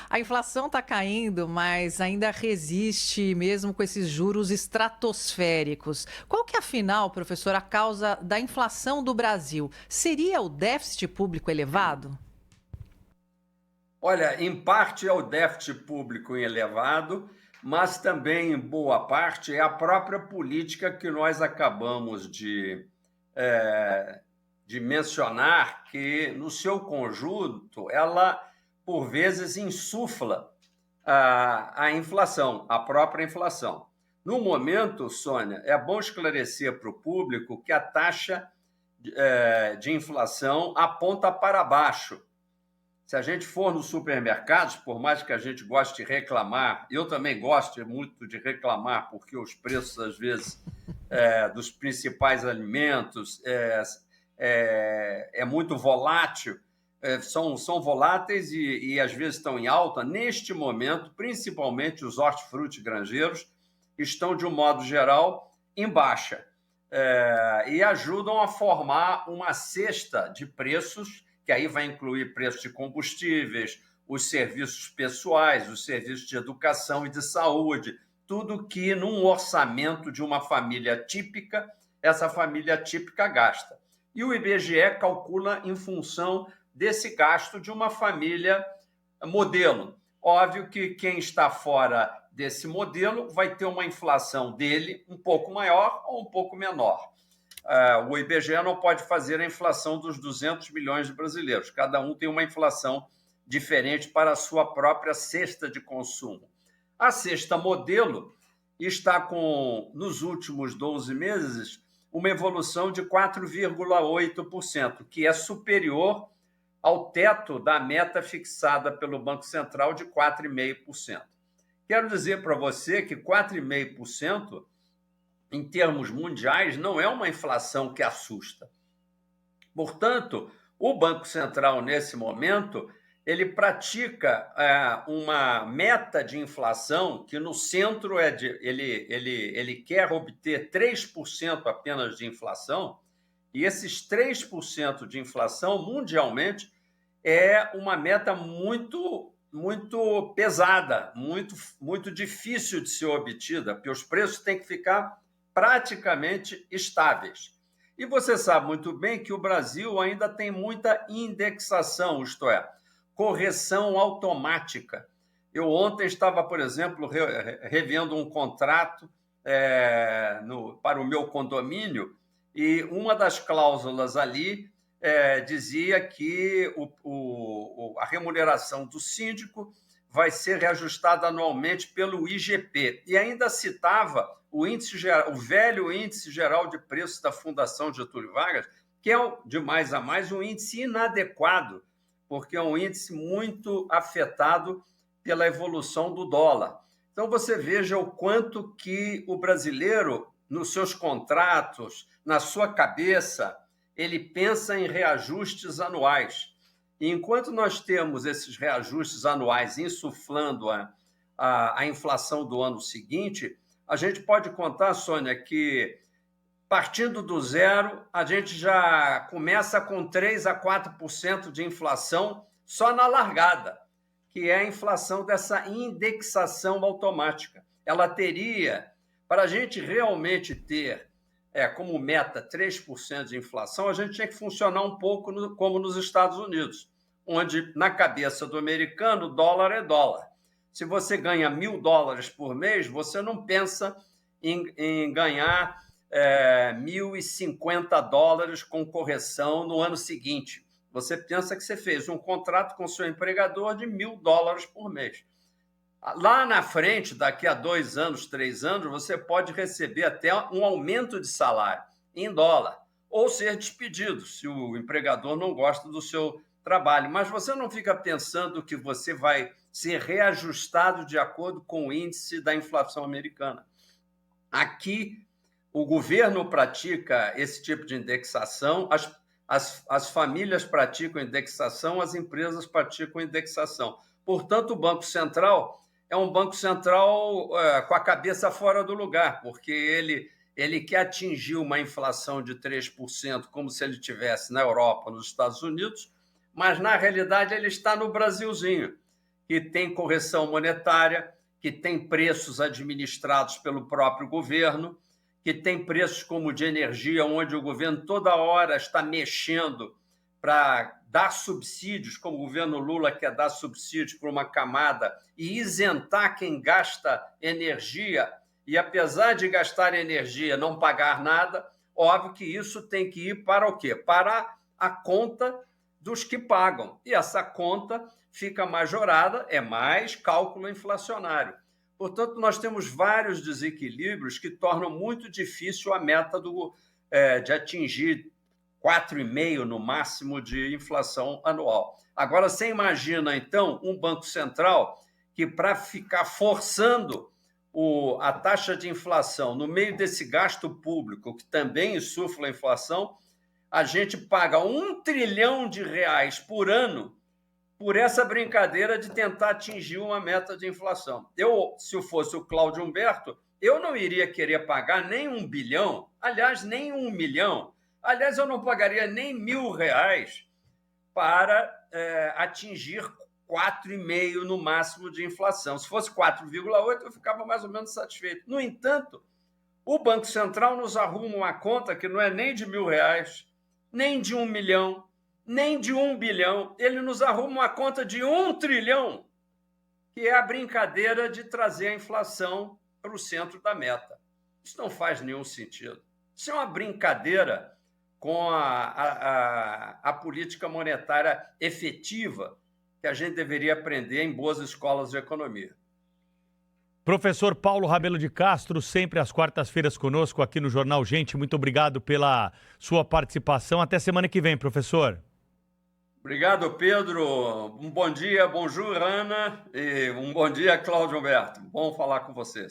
A inflação está caindo, mas ainda resiste mesmo com esses juros estratosféricos. Qual que é, afinal, professor, a causa da inflação do Brasil? Seria o déficit público elevado? Olha, em parte é o déficit público elevado, mas também, em boa parte, é a própria política que nós acabamos eh, de mencionar, que, no seu conjunto, ela, por vezes, insufla a inflação, a própria inflação. No momento, Sônia, é bom esclarecer para o público que a taxa de inflação aponta para baixo. Se a gente for nos supermercados, por mais que a gente goste de reclamar, eu também gosto muito de reclamar, porque os preços, às vezes, dos principais alimentos é muito volátil, são voláteis e, às vezes, estão em alta. Neste momento, principalmente os hortifruti granjeiros estão, de um modo geral, em baixa e ajudam a formar uma cesta de preços que aí vai incluir preços de combustíveis, os serviços pessoais, os serviços de educação e de saúde, tudo que num orçamento de uma família típica, essa família típica gasta. E o IBGE calcula em função desse gasto de uma família modelo. Óbvio que quem está fora desse modelo vai ter uma inflação dele um pouco maior ou um pouco menor. O IBGE não pode fazer a inflação dos 200 milhões de brasileiros. Cada um tem uma inflação diferente para a sua própria cesta de consumo. A cesta modelo está com, nos últimos 12 meses, uma evolução de 4,8%, que é superior ao teto da meta fixada pelo Banco Central de 4,5%. Quero dizer para você que 4,5%, em termos mundiais, não é uma inflação que assusta. Portanto, o Banco Central, nesse momento, ele pratica uma meta de inflação que, no centro, ele quer obter 3% apenas de inflação, e esses 3% de inflação, mundialmente, é uma meta muito, muito pesada, muito difícil de ser obtida, porque os preços têm que ficar praticamente estáveis. E você sabe muito bem que o Brasil ainda tem muita indexação, isto é, correção automática. Eu ontem estava, por exemplo, revendo um contrato para o meu condomínio e uma das cláusulas ali dizia que a remuneração do síndico vai ser reajustada anualmente pelo IGP. E ainda citava o velho índice geral de preços da Fundação Getúlio Vargas, que é, de mais a mais, um índice inadequado, porque é um índice muito afetado pela evolução do dólar. Então, você veja o quanto que o brasileiro, nos seus contratos, na sua cabeça, ele pensa em reajustes anuais. E enquanto nós temos esses reajustes anuais insuflando a inflação do ano seguinte, a gente pode contar, Sônia, que partindo do zero, a gente já começa com 3 a 4% de inflação só na largada, que é a inflação dessa indexação automática. Ela teria, para a gente realmente ter como meta 3% de inflação, a gente tinha que funcionar um pouco como nos Estados Unidos, onde, na cabeça do americano, dólar é dólar. Se você ganha $1.000 por mês, você não pensa em ganhar $1.050 com correção no ano seguinte. Você pensa que você fez um contrato com seu empregador de $1.000 por mês. Lá na frente, daqui a 2 anos, 3 anos, você pode receber até um aumento de salário em dólar, ou ser despedido, se o empregador não gosta do seu trabalho. Mas você não fica pensando que você vai ser reajustado de acordo com o índice da inflação americana. Aqui, o governo pratica esse tipo de indexação, as famílias praticam indexação, as empresas praticam indexação. Portanto, o Banco Central é um Banco Central com a cabeça fora do lugar, porque ele quer atingir uma inflação de 3%, como se ele estivesse na Europa, nos Estados Unidos, mas, na realidade, ele está no Brasilzinho, que tem correção monetária, que tem preços administrados pelo próprio governo, que tem preços como de energia, onde o governo toda hora está mexendo para dar subsídios, como o governo Lula quer dar subsídios para uma camada e isentar quem gasta energia, e apesar de gastar energia não pagar nada, óbvio que isso tem que ir para o quê? Para a conta dos que pagam. E essa conta fica majorada, é mais cálculo inflacionário. Portanto, nós temos vários desequilíbrios que tornam muito difícil a meta de atingir 4,5% no máximo de inflação anual. Agora, você imagina, então, um Banco Central que, para ficar forçando a taxa de inflação no meio desse gasto público, que também insufla a inflação, a gente paga R$ 1 trilhão por ano por essa brincadeira de tentar atingir uma meta de inflação. Se eu fosse o Cláudio Humberto, eu não iria querer pagar nem 1 bilhão, aliás, nem 1 milhão. Aliás, eu não pagaria nem R$ 1.000 para atingir 4,5% no máximo de inflação. Se fosse 4,8%, eu ficava mais ou menos satisfeito. No entanto, o Banco Central nos arruma uma conta que não é nem de R$ 1.000, nem de 1 milhão, nem de 1 bilhão. Ele nos arruma uma conta de 1 trilhão, que é a brincadeira de trazer a inflação para o centro da meta. Isso não faz nenhum sentido. Isso é uma brincadeira com a política monetária efetiva que a gente deveria aprender em boas escolas de economia. Professor Paulo Rabelo de Castro, sempre às quartas-feiras conosco aqui no Jornal Gente. Muito obrigado pela sua participação. Até semana que vem, professor. Obrigado, Pedro. Um bom dia, bonjour, Ana, e um bom dia, Cláudio Humberto. Bom falar com vocês.